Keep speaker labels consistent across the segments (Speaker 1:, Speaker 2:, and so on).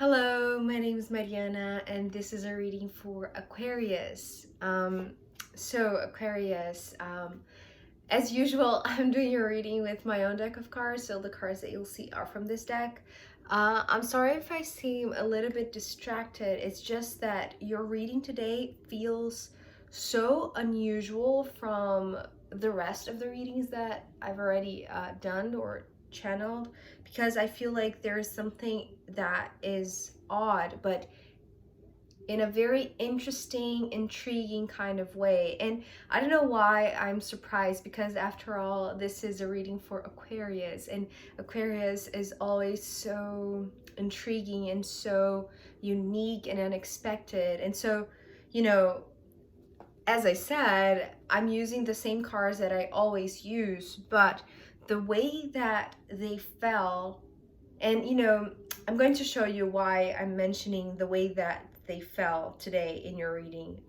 Speaker 1: Hello, my name is Mariana and this is a reading for Aquarius. Aquarius, as usual, I'm doing a reading with my own deck of cards, so the cards that you'll see are from this deck. I'm sorry if I seem a little bit distracted. It's just that your reading today feels so unusual from the rest of the readings that I've already done or channeled, because I feel like there is something that is odd, but in a very interesting, intriguing kind of way. And I don't know why I'm surprised, because after all, this is a reading for Aquarius, and Aquarius is always so intriguing and so unique and unexpected. And so, you know, as I said, I'm using the same cards that I always use, but the way that they fell, and I'm going to show you why I'm mentioning the way that they fell today in your reading,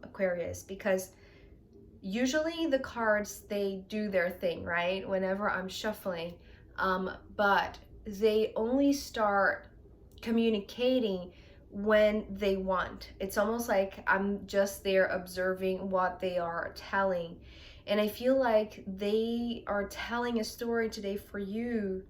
Speaker 1: Aquarius, because usually the cards, they do their thing, right? Whenever I'm shuffling, but they only start communicating when they want. It's almost like I'm just there observing what they are telling. And I feel like they are telling a story today for you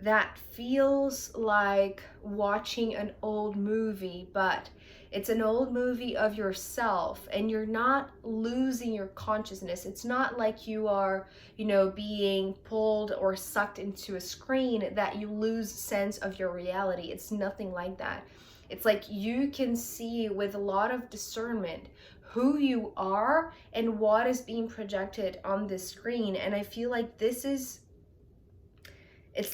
Speaker 1: that feels like watching an old movie, but it's an old movie of yourself, and you're not losing your consciousness. It's not like you are, being pulled or sucked into a screen that you lose sense of your reality. It's nothing like that. It's like you can see with a lot of discernment who you are and what is being projected on the screen. And I feel like it's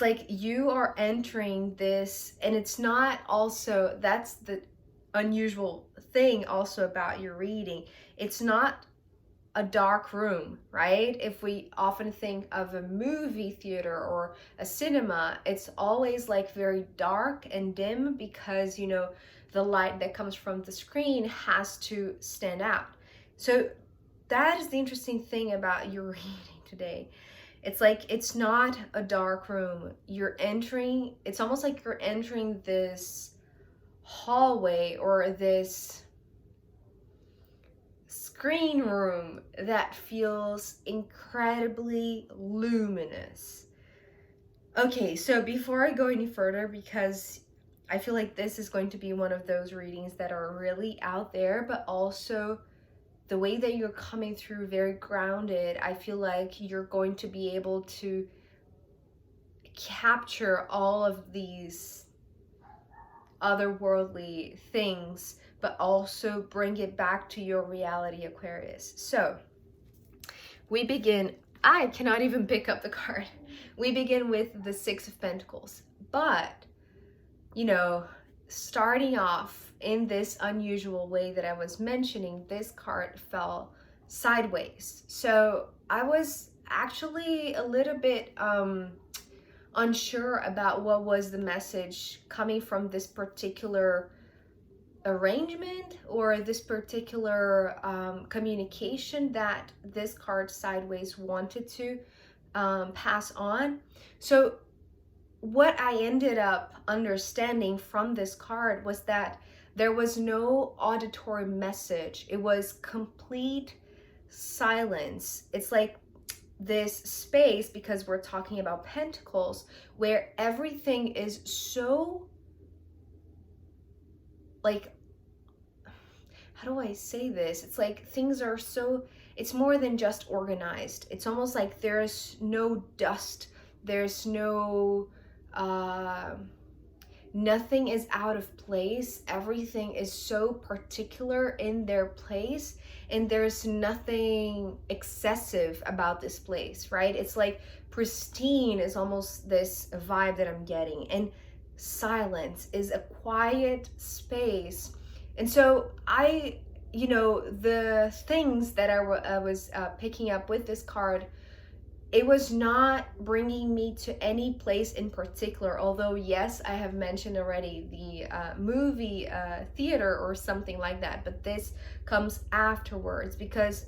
Speaker 1: like you are entering this, and it's not also, that's the unusual thing also about your reading. It's not a dark room, right? If we often think of a movie theater or a cinema, it's always like very dark and dim, because the light that comes from the screen has to stand out. So that is the interesting thing about your reading today. It's like it's not a dark room. It's almost like you're entering this hallway or this screen room that feels incredibly luminous. Okay, so before I go any further, because I feel like this is going to be one of those readings that are really out there, but also the way that you're coming through very grounded, I feel like you're going to be able to capture all of these otherworldly things, but also bring it back to your reality, Aquarius. So we begin, I cannot even pick up the card. We begin with the Six of Pentacles, but starting off in this unusual way that I was mentioning, this card fell sideways. So I was actually a little bit unsure about what was the message coming from this particular arrangement or this particular communication that this card sideways wanted to pass on. So what I ended up understanding from this card was that there was no auditory message. It was complete silence. It's like this space, because we're talking about pentacles, where everything is so, like, how do I say this? It's like things are so, it's more than just organized. It's almost like there's no dust. There's no, nothing is out of place. Everything is so particular in their place, and there's nothing excessive about this place, right? It's like pristine is almost this vibe that I'm getting, and silence is a quiet space. And so the things that I was picking up with this card, it was not bringing me to any place in particular, although yes, I have mentioned already the movie theater or something like that, but this comes afterwards, because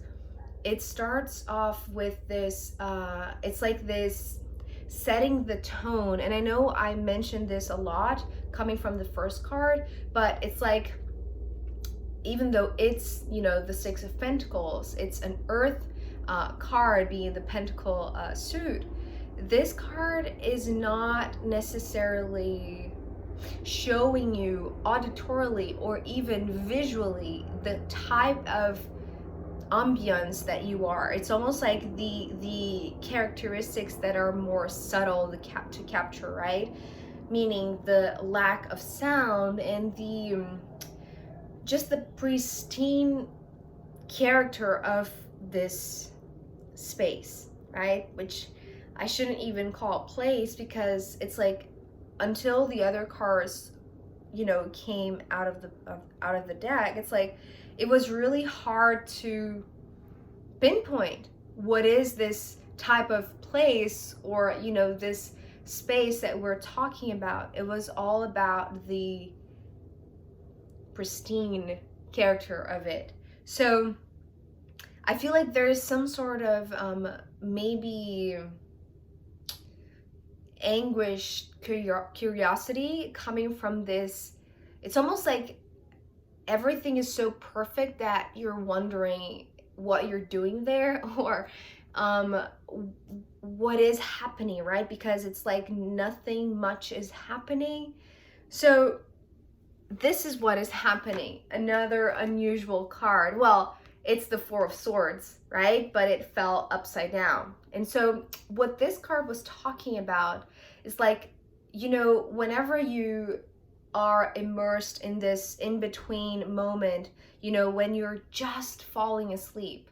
Speaker 1: it starts off with this, it's like this setting the tone. And I know I mentioned this a lot coming from the first card, but it's like, even though it's, you know, the Six of Pentacles, it's an earth card, being the pentacle suit. This card is not necessarily showing you auditorily or even visually the type of ambience that you are. It's almost like the characteristics that are more subtle to capture, right? Meaning the lack of sound and the just the pristine character of this space, right? Which I shouldn't even call it place, because it's like, until the other cards, you know, came out of the deck, it's like it was really hard to pinpoint what is this type of place, or, you know, this space that we're talking about. It was all about the pristine character of it. So I feel like there's some sort of maybe anguish, curiosity coming from this. It's almost like everything is so perfect that you're wondering what you're doing there, or what is happening, right? Because it's like nothing much is happening. So this is what is happening. Another unusual card. Well, it's the Four of Swords, right? But it fell upside down. And so what this card was talking about is like, you know, whenever you are immersed in this in-between moment, you know, when you're just falling asleep,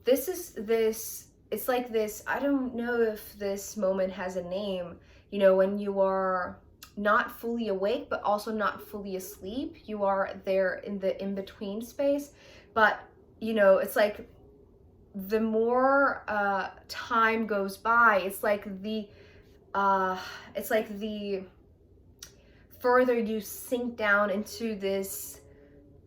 Speaker 1: it's like this, I don't know if this moment has a name, you know, when you are not fully awake but also not fully asleep. You are there in the in-between space. But, you know, it's like the more time goes by, it's like the further you sink down into this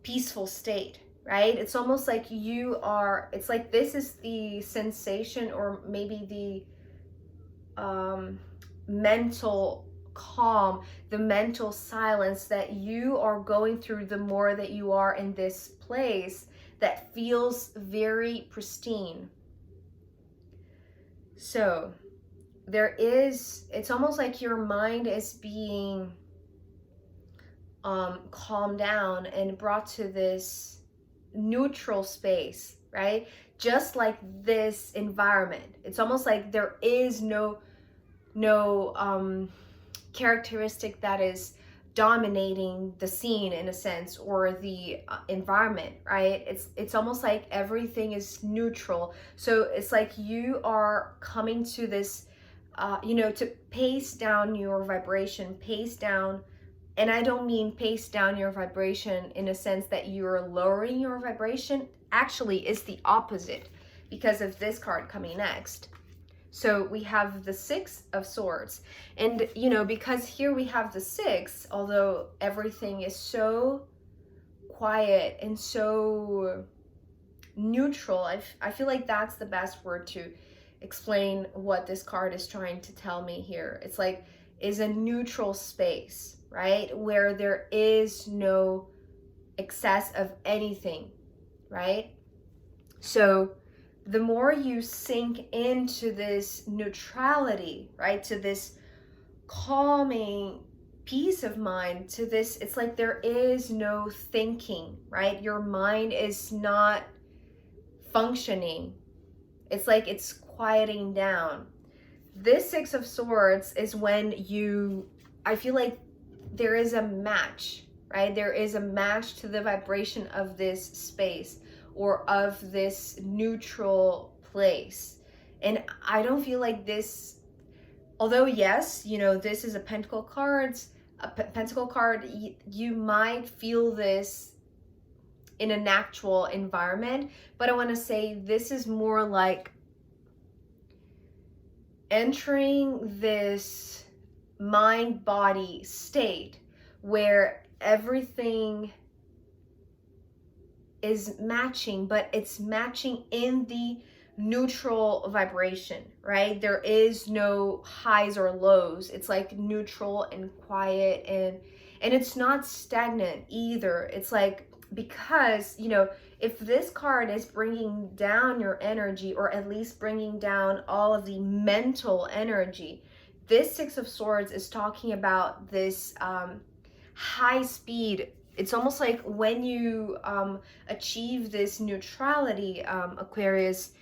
Speaker 1: peaceful state, right? It's almost like you are, it's like this is the sensation, or maybe the mental calm, the mental silence that you are going through the more that you are in this place that feels very pristine. So it's almost like your mind is being calmed down and brought to this neutral space, right? Just like this environment. It's almost like there is no characteristic that is dominating the scene, in a sense, or the environment, right? It's almost like everything is neutral. So it's like you are coming to this you know, to pace down your vibration, pace down. And I don't mean pace down your vibration in a sense that you're lowering your vibration. Actually, it's the opposite, because of this card coming next. So we have the Six of Swords. And, you know, because here we have the Six, although everything is so quiet and so neutral, I feel like that's the best word to explain what this card is trying to tell me here. It's like, is a neutral space, right? Where there is no excess of anything, right? So the more you sink into this neutrality, right, to this calming peace of mind, to this, it's like there is no thinking, right? Your mind is not functioning. It's like it's quieting down. This Six of Swords is when I feel like there is a match, right? There is a match to the vibration of this space, or of this neutral place. And I don't feel like this, although yes, you know, this is a pentacle card, you might feel this in a natural environment, but I want to say this is more like entering this mind-body state where everything is matching, but it's matching in the neutral vibration, right? There is no highs or lows. It's like neutral and quiet, and it's not stagnant either. It's like, because, you know, if this card is bringing down your energy, or at least bringing down all of the mental energy, this Six of Swords is talking about this high speed. It's almost like when you achieve this neutrality, Aquarius,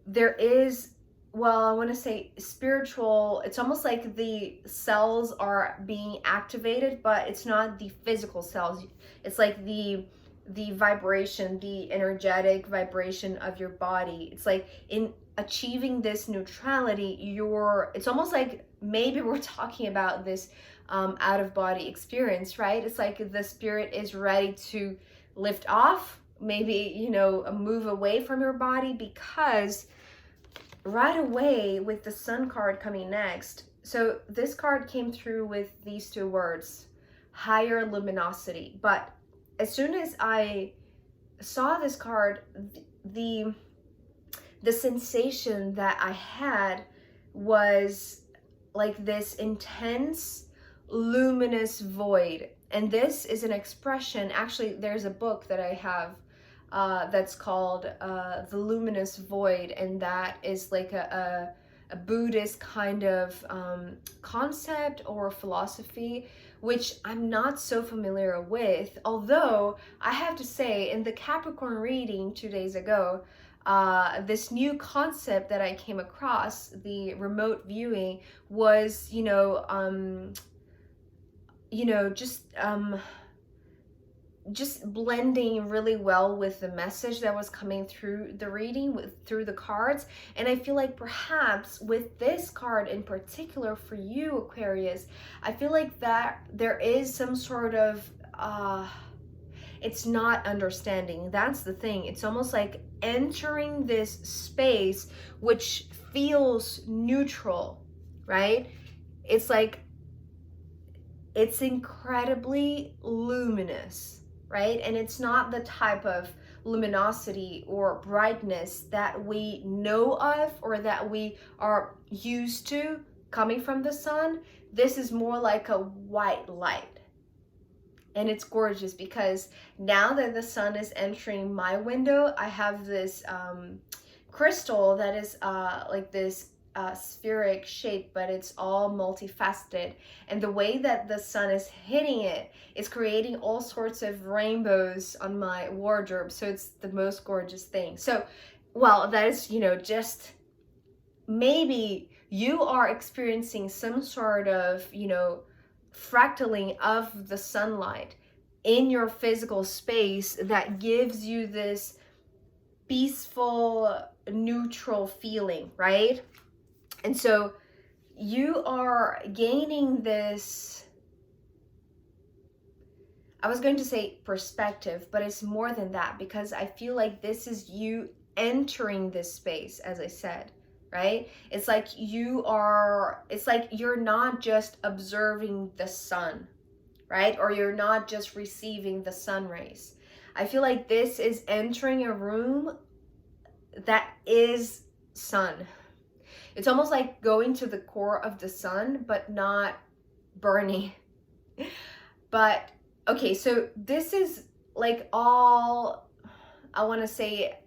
Speaker 1: there is, well, I want to say spiritual, it's almost like the cells are being activated, but it's not the physical cells. It's like the vibration, the energetic vibration of your body. It's like in achieving this neutrality, it's almost like maybe we're talking about this out of body experience, right? It's like the spirit is ready to lift off, maybe, you know, move away from your body, because right away with the Sun card coming next. So this card came through with these two words, higher luminosity. But as soon as I saw this card, the sensation that I had was like this intense luminous void. And this is an expression, actually there's a book that I have that's called The Luminous Void, and that is like a Buddhist kind of concept or philosophy, which I'm not so familiar with. Although I have to say, in the Capricorn reading 2 days ago, this new concept that I came across, the remote viewing, was, just blending really well with the message that was coming through the reading, through the cards. And I feel like perhaps with this card in particular for you, Aquarius, I feel like that there is some sort of it's not understanding. That's the thing. It's almost like entering this space which feels neutral, right? It's like it's incredibly luminous, right? And it's not the type of luminosity or brightness that we know of or that we are used to coming from the sun. This is more like a white light. And it's gorgeous because now that the sun is entering my window, I have this crystal that is like this spheric shape, but it's all multifaceted. And the way that the sun is hitting it is creating all sorts of rainbows on my wardrobe. So it's the most gorgeous thing. So, well, that is, just maybe you are experiencing some sort of, fractaling of the sunlight in your physical space that gives you this peaceful, neutral feeling, right? And so you are gaining this, I was going to say perspective, but it's more than that, because I feel like this is you entering this space, as I said, right? It's like it's like you're not just observing the sun, right? Or you're not just receiving the sun rays. I feel like this is entering a room that is sun. It's almost like going to the core of the sun, but not burning. But okay, so this is like all, I want to say,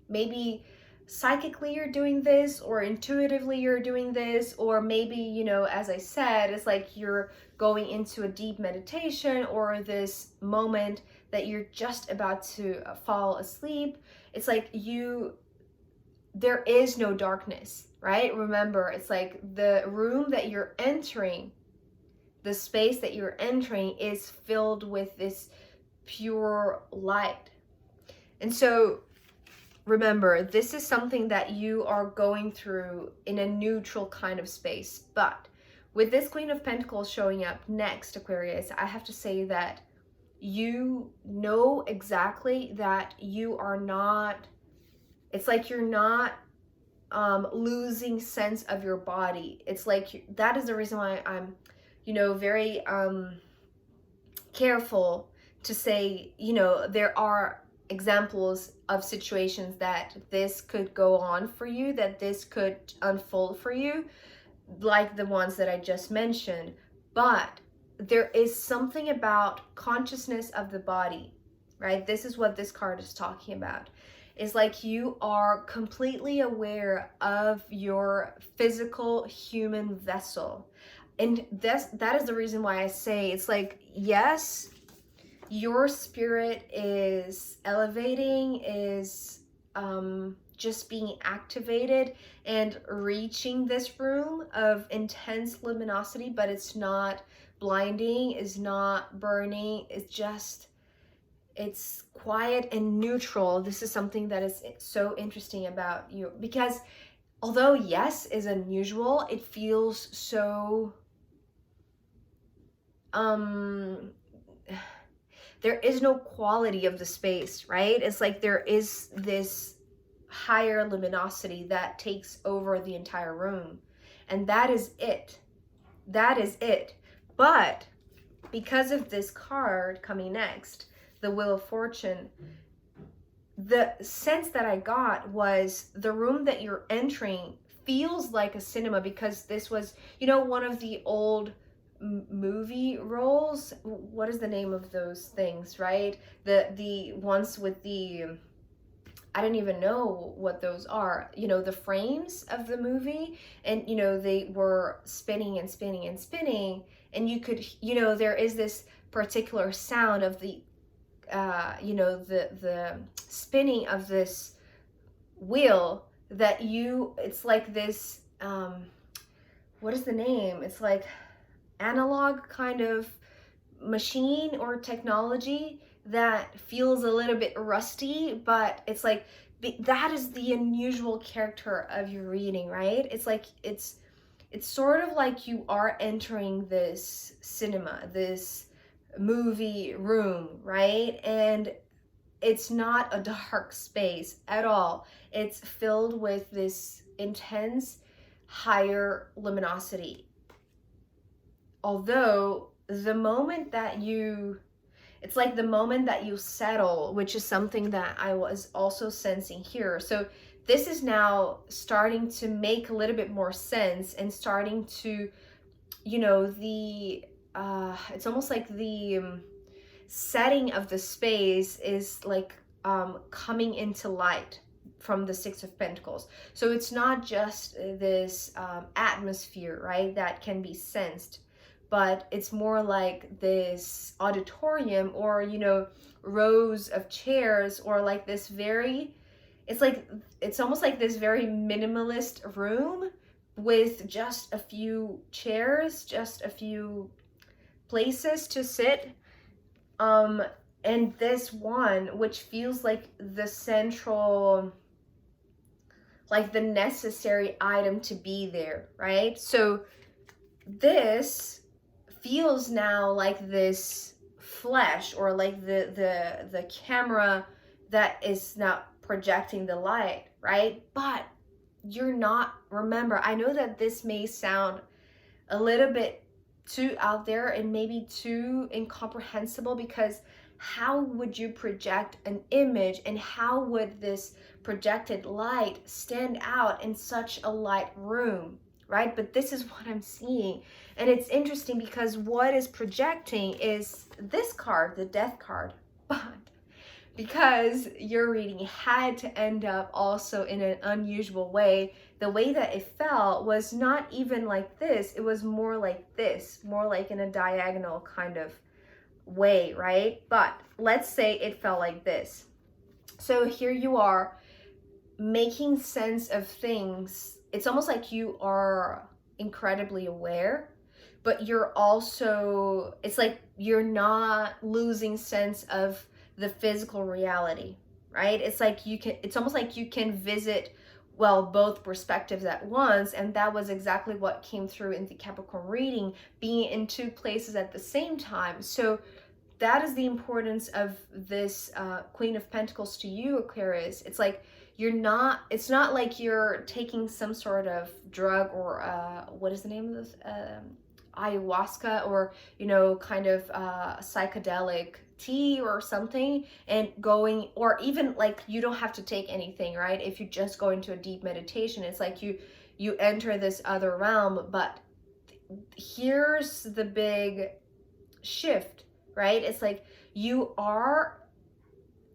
Speaker 1: maybe psychically you're doing this, or intuitively you're doing this, or maybe, as I said, it's like you're going into a deep meditation, or this moment that you're just about to fall asleep. It's like there is no darkness, right? Remember, it's like the room that you're entering, the space that you're entering is filled with this pure light. And so remember, this is something that you are going through in a neutral kind of space. But with this Queen of Pentacles showing up next, Aquarius, I have to say that you know exactly that you are not, it's like you're not losing sense of your body. It's like that is the reason why I'm, very careful to say, there are examples of situations that this could go on for you, that this could unfold for you, like the ones that I just mentioned. But there is something about consciousness of the body, right? This is what this card is talking about. It's like you are completely aware of your physical human vessel. And that is the reason why I say it's like, yes, your spirit is elevating, is just being activated and reaching this room of intense luminosity, but it's not blinding, it's not burning, it's quiet and neutral. This is something that is so interesting about you, because although yes is unusual, it feels so there is no quality of the space, right? It's like there is this higher luminosity that takes over the entire room. And that is it. That is it. But because of this card coming next, the Wheel of Fortune, the sense that I got was the room that you're entering feels like a cinema, because this was, you know, one of the old movie roles. What is the name of those things, right? The ones with the, I don't even know what those are, you know, the frames of the movie, and you know, they were spinning and spinning and spinning, and you could, you know, there is this particular sound of the you know, the spinning of this wheel that you, it's like this what is the name? It's like analog kind of machine or technology that feels a little bit rusty, but it's like that is the unusual character of your reading, right? It's like it's sort of like you are entering this cinema, this movie room, right? And it's not a dark space at all. It's filled with this intense higher luminosity. Although the moment that you, it's like the moment that you settle, which is something that I was also sensing here. So this is now starting to make a little bit more sense and starting to, you know, the it's almost like the setting of the space is like coming into light from the Six of Pentacles. So it's not just this atmosphere, right, that can be sensed, but it's more like this auditorium, or, you know, rows of chairs, or like this very, it's like, it's almost like this very minimalist room with just a few chairs, just a few places to sit. And this one, which feels like the central, like the necessary item to be there, right? So this feels now like this flesh, or like the camera that is now projecting the light, right? But you're not, remember, I know that this may sound a little bit too out there and maybe too incomprehensible, because how would you project an image, and how would this projected light stand out in such a light room, right? But this is what I'm seeing. And it's interesting because what is projecting is this card, the Death card. But because your reading had to end up also in an unusual way, the way that it fell was not even like this. It was more like this, more like in a diagonal kind of way, right? But let's say it fell like this. So here you are making sense of things. It's almost like you are incredibly aware, but you're also, it's like you're not losing sense of the physical reality, right? It's like you can, it's almost like you can visit, well, both perspectives at once. And that was exactly what came through in the Capricorn reading, being in two places at the same time. So that is the importance of this Queen of Pentacles to you, Aquarius. It's like you're not, it's not like you're taking some sort of drug, or what is the name of this? ayahuasca or, you know, kind of psychedelic tea or something, and going, or even like you don't have to take anything, right? If you just go into a deep meditation, it's like you enter this other realm. But here's the big shift, right? It's like you are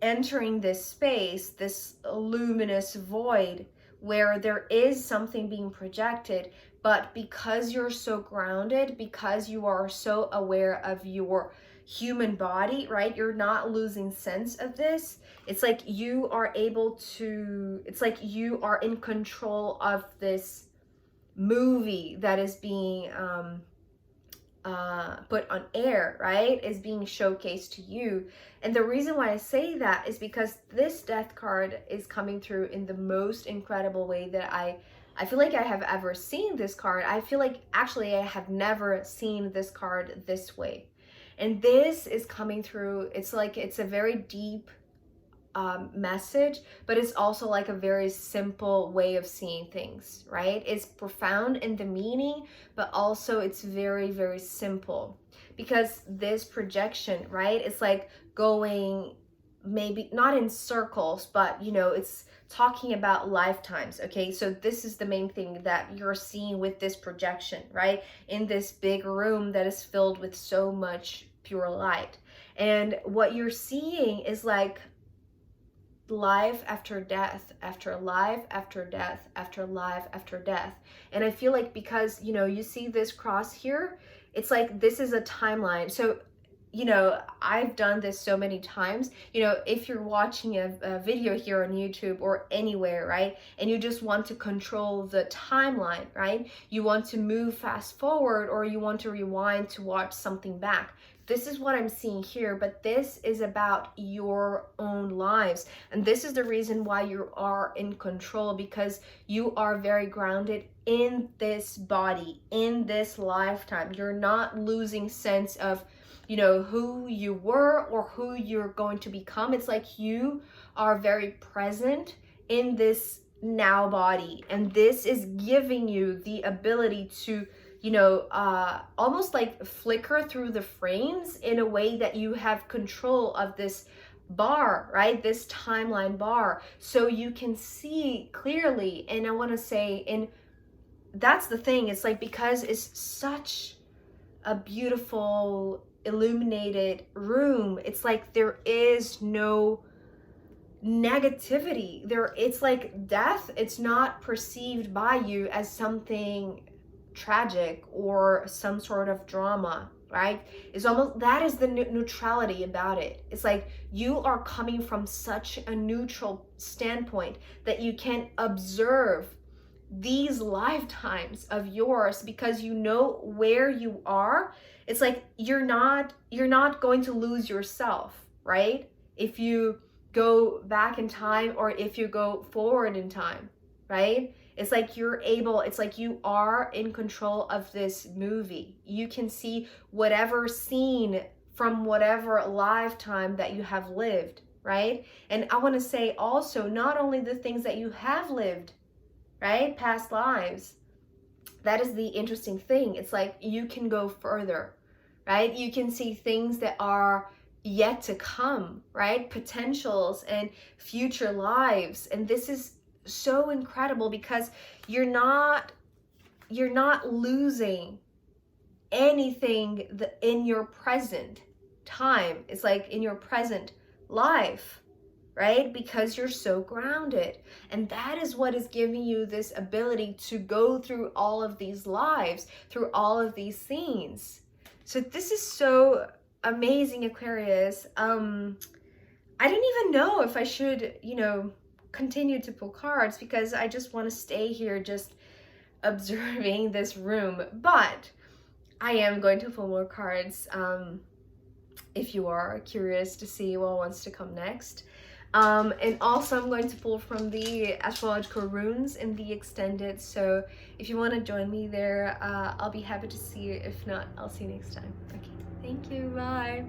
Speaker 1: entering this space, this luminous void where there is something being projected, but because you're so grounded, because you are so aware of your human body, right? You're not losing sense of this. It's like you are able to, it's like you are in control of this movie that is being put on air, right? Is being showcased to you. And the reason why I say that is because this death card is coming through in the most incredible way that I feel like I have ever seen this card. I feel like actually I have never seen this card this way. And this is coming through, it's like it's a very deep message, but it's also like a very simple way of seeing things, right? It's profound in the meaning, but also it's very, very simple, because this projection, right, it's like going maybe not in circles, but you know, it's talking about lifetimes. Okay, so this is the main thing that you're seeing with this projection, right? In this big room that is filled with so much pure light, and what you're seeing is like life after death, after life after death, after life after death. And I feel like because, you know, you see this cross here, it's like this is a timeline. So, you know, I've done this so many times. You know, if you're watching a video here on YouTube or anywhere, right, and you just want to control the timeline, right, you want to move fast forward or you want to rewind to watch something back. This is what I'm seeing here, but this is about your own lives. And this is the reason why you are in control, because you are very grounded in this body, in this lifetime. You're not losing sense of, you know, who you were or who you're going to become. It's like you are very present in this now body. And this is giving you the ability to, you know, almost like flicker through the frames in a way that you have control of this bar, right? This timeline bar. So you can see clearly. And I want to say, and that's the thing, it's like because it's such a beautiful illuminated room, it's like there is no negativity there. It's like death, it's not perceived by you as something tragic or some sort of drama, right? It's almost, that is the neutrality about it. It's like you are coming from such a neutral standpoint that you can observe these lifetimes of yours because you know where you are. It's like you're not going to lose yourself, right? If you go back in time or if you go forward in time, right? It's like you're able, it's like you are in control of this movie. You can see whatever scene from whatever lifetime that you have lived, right? And I want to say also, not only the things that you have lived, right? Past lives. That is the interesting thing. It's like you can go further, right? You can see things that are yet to come, right? Potentials and future lives. And this is so incredible because you're not losing anything in your present time. It's like in your present life, right? Because you're so grounded. And that is what is giving you this ability to go through all of these lives, through all of these scenes. So this is so amazing, Aquarius. I didn't even know if I should, you know, continue to pull cards because I just want to stay here just observing this room. But I am going to pull more cards if you are curious to see what wants to come next. And also I'm going to pull from the astrological runes in the extended. So if you want to join me there, I'll be happy to see you. If not, I'll see you next time. Okay, thank you. Bye.